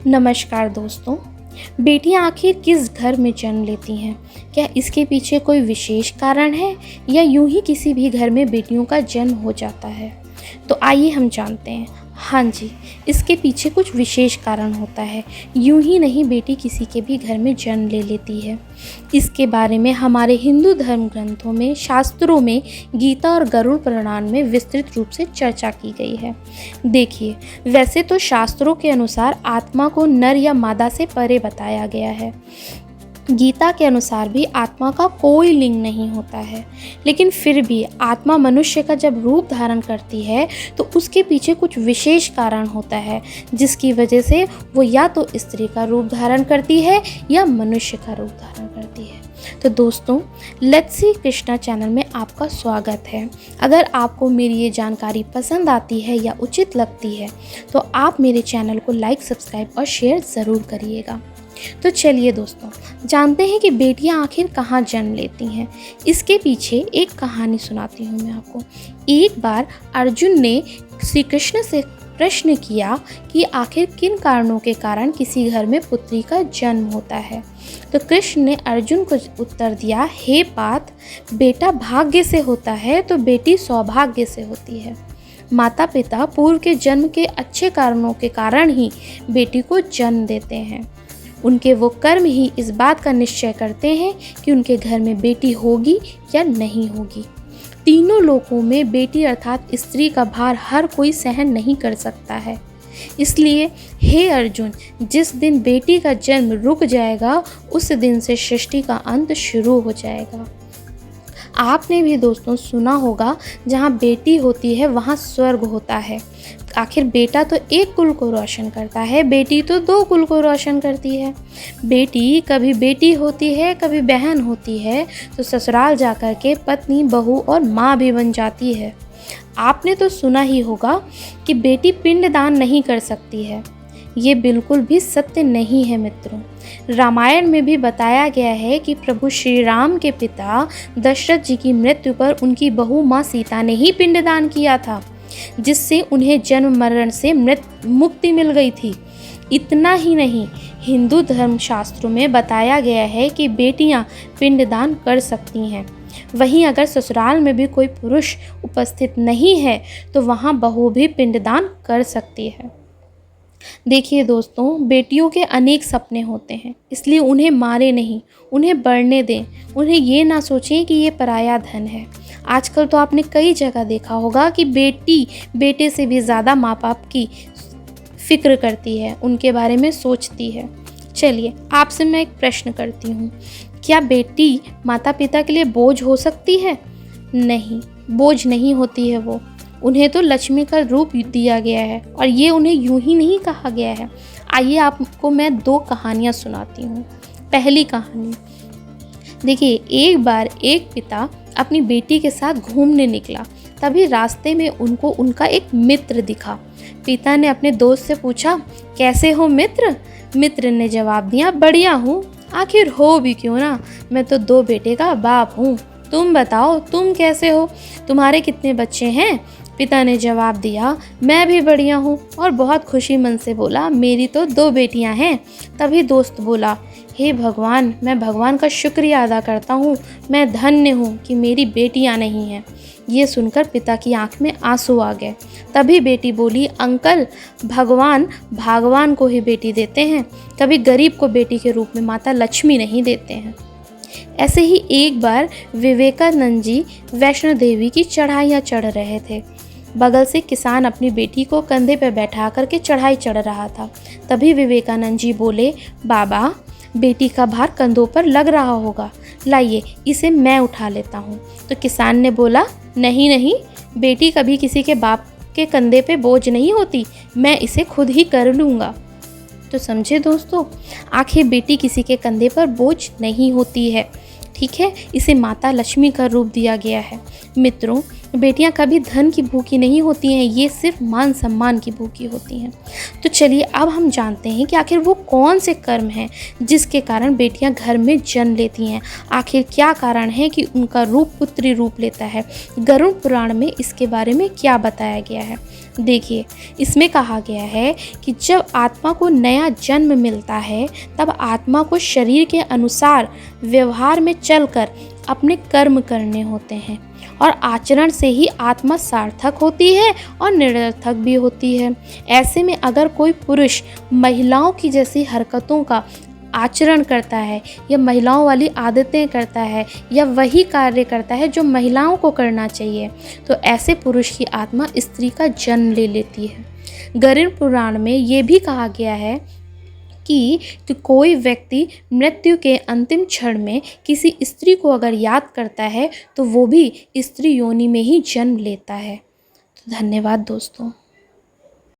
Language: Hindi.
नमस्कार दोस्तों। बेटियां आखिर किस घर में जन्म लेती हैं? क्या इसके पीछे कोई विशेष कारण है या यूं ही किसी भी घर में बेटियों का जन्म हो जाता है? तो आइए हम जानते हैं। हाँ जी, इसके पीछे कुछ विशेष कारण होता है। यूं ही नहीं बेटी किसी के भी घर में जन्म ले लेती है। इसके बारे में हमारे हिंदू धर्म ग्रंथों में, शास्त्रों में, गीता और गरुड़ पुराण में विस्तृत रूप से चर्चा की गई है। देखिए, वैसे तो शास्त्रों के अनुसार आत्मा को नर या मादा से परे बताया गया है। गीता के अनुसार भी आत्मा का कोई लिंग नहीं होता है, लेकिन फिर भी आत्मा मनुष्य का जब रूप धारण करती है तो उसके पीछे कुछ विशेष कारण होता है, जिसकी वजह से वो या तो स्त्री का रूप धारण करती है या मनुष्य का रूप धारण करती है। तो दोस्तों, लेट्स सी कृष्णा चैनल में आपका स्वागत है। अगर आपको मेरी ये जानकारी पसंद आती है या उचित लगती है तो आप मेरे चैनल को लाइक, सब्सक्राइब और शेयर ज़रूर करिएगा। तो चलिए दोस्तों, जानते हैं कि बेटियां आखिर कहाँ जन्म लेती हैं। इसके पीछे एक कहानी सुनाती हूँ मैं आपको। एक बार अर्जुन ने श्री कृष्ण से प्रश्न किया कि आखिर किन कारणों के कारण किसी घर में पुत्री का जन्म होता है। तो कृष्ण ने अर्जुन को उत्तर दिया, हे पार्थ, बेटा भाग्य से होता है तो बेटी सौभाग्य से होती है। माता पिता पूर्व के जन्म के अच्छे कारणों के कारण ही बेटी को जन्म देते हैं। उनके वो कर्म ही इस बात का निश्चय करते हैं कि उनके घर में बेटी होगी या नहीं होगी। तीनों लोकों में बेटी अर्थात स्त्री का भार हर कोई सहन नहीं कर सकता है। इसलिए हे अर्जुन, जिस दिन बेटी का जन्म रुक जाएगा उस दिन से सृष्टि का अंत शुरू हो जाएगा। आपने भी दोस्तों सुना होगा, जहाँ बेटी होती है वहाँ स्वर्ग होता है। आखिर बेटा तो एक कुल को रोशन करता है, बेटी तो दो कुल को रोशन करती है। बेटी कभी बेटी होती है, कभी बहन होती है, तो ससुराल जाकर के पत्नी, बहू और माँ भी बन जाती है। आपने तो सुना ही होगा कि बेटी पिंडदान नहीं कर सकती है। ये बिल्कुल भी सत्य नहीं है मित्रों। रामायण में भी बताया गया है कि प्रभु श्री राम के पिता दशरथ जी की मृत्यु पर उनकी बहू माँ सीता ने ही पिंडदान किया था, जिससे उन्हें जन्म मरण से मुक्ति मिल गई थी। इतना ही नहीं, हिंदू धर्म शास्त्रों में बताया गया है कि बेटियां पिंडदान कर सकती हैं। वहीं अगर ससुराल में भी कोई पुरुष उपस्थित नहीं है तो वहां बहू भी पिंडदान कर सकती है। देखिए दोस्तों, बेटियों के अनेक सपने होते हैं, इसलिए उन्हें मारे नहीं, उन्हें बढ़ने दें। उन्हें ये ना सोचें कि ये पराया धन है। आजकल तो आपने कई जगह देखा होगा कि बेटी बेटे से भी ज़्यादा माँ बाप की फिक्र करती है, उनके बारे में सोचती है। चलिए, आपसे मैं एक प्रश्न करती हूँ, क्या बेटी माता पिता के लिए बोझ हो सकती है? नहीं, बोझ नहीं होती है वो। उन्हें तो लक्ष्मी का रूप दिया गया है और ये उन्हें यूं ही नहीं कहा गया है। आइए आपको मैं दो कहानियाँ सुनाती हूँ। पहली कहानी, देखिए, एक बार एक पिता अपनी बेटी के साथ घूमने निकला। तभी रास्ते में उनको उनका एक मित्र दिखा। पिता ने अपने दोस्त से पूछा, कैसे हो मित्र? मित्र ने जवाब दिया, बढ़िया हूँ। आखिर हो भी क्यों ना, मैं तो दो बेटे का बाप हूँ। तुम बताओ, तुम कैसे हो? तुम्हारे कितने बच्चे हैं? पिता ने जवाब दिया, मैं भी बढ़िया हूँ, और बहुत खुशी मन से बोला, मेरी तो दो बेटियाँ हैं। तभी दोस्त बोला, हे भगवान, मैं भगवान का शुक्रिया अदा करता हूँ, मैं धन्य हूँ कि मेरी बेटियाँ नहीं हैं। ये सुनकर पिता की आंख में आंसू आ गए। तभी बेटी बोली, अंकल, भगवान भागवान को ही बेटी देते हैं, कभी गरीब को बेटी के रूप में माता लक्ष्मी नहीं देते हैं। ऐसे ही एक बार विवेकानंद जी वैष्णो देवी की चढ़ाइयाँ चढ़ रहे थे। बगल से किसान अपनी बेटी को कंधे पर बैठा करके चढ़ाई चढ़ रहा था। तभी विवेकानंद जी बोले, बाबा, बेटी का भार कंधों पर लग रहा होगा, लाइए इसे मैं उठा लेता हूँ। तो किसान ने बोला, नहीं नहीं, बेटी कभी किसी के बाप के कंधे पे बोझ नहीं होती, मैं इसे खुद ही कर लूँगा। तो समझे दोस्तों, आखिर बेटी किसी के कंधे पर बोझ नहीं होती है, ठीक है। इसे माता लक्ष्मी का रूप दिया गया है। मित्रों, बेटियां कभी धन की भूखी नहीं होती हैं, ये सिर्फ मान सम्मान की भूखी होती हैं। तो चलिए अब हम जानते हैं कि आखिर वो कौन से कर्म हैं जिसके कारण बेटियां घर में जन्म लेती हैं। आखिर क्या कारण है कि उनका रूप पुत्री रूप लेता है। गरुड़ पुराण में इसके बारे में क्या बताया गया है। देखिए, इसमें कहा गया है कि जब आत्मा को नया जन्म मिलता है तब आत्मा को शरीर के अनुसार व्यवहार में चलकर अपने कर्म करने होते हैं और आचरण से ही आत्मा सार्थक होती है और निरर्थक भी होती है। ऐसे में अगर कोई पुरुष महिलाओं की जैसी हरकतों का आचरण करता है या महिलाओं वाली आदतें करता है या वही कार्य करता है जो महिलाओं को करना चाहिए, तो ऐसे पुरुष की आत्मा स्त्री का जन्म ले लेती है। गरुड़ पुराण में ये भी कहा गया है कि कोई व्यक्ति मृत्यु के अंतिम क्षण में किसी स्त्री को अगर याद करता है तो वो भी स्त्री योनि में ही जन्म लेता है। तो धन्यवाद दोस्तों।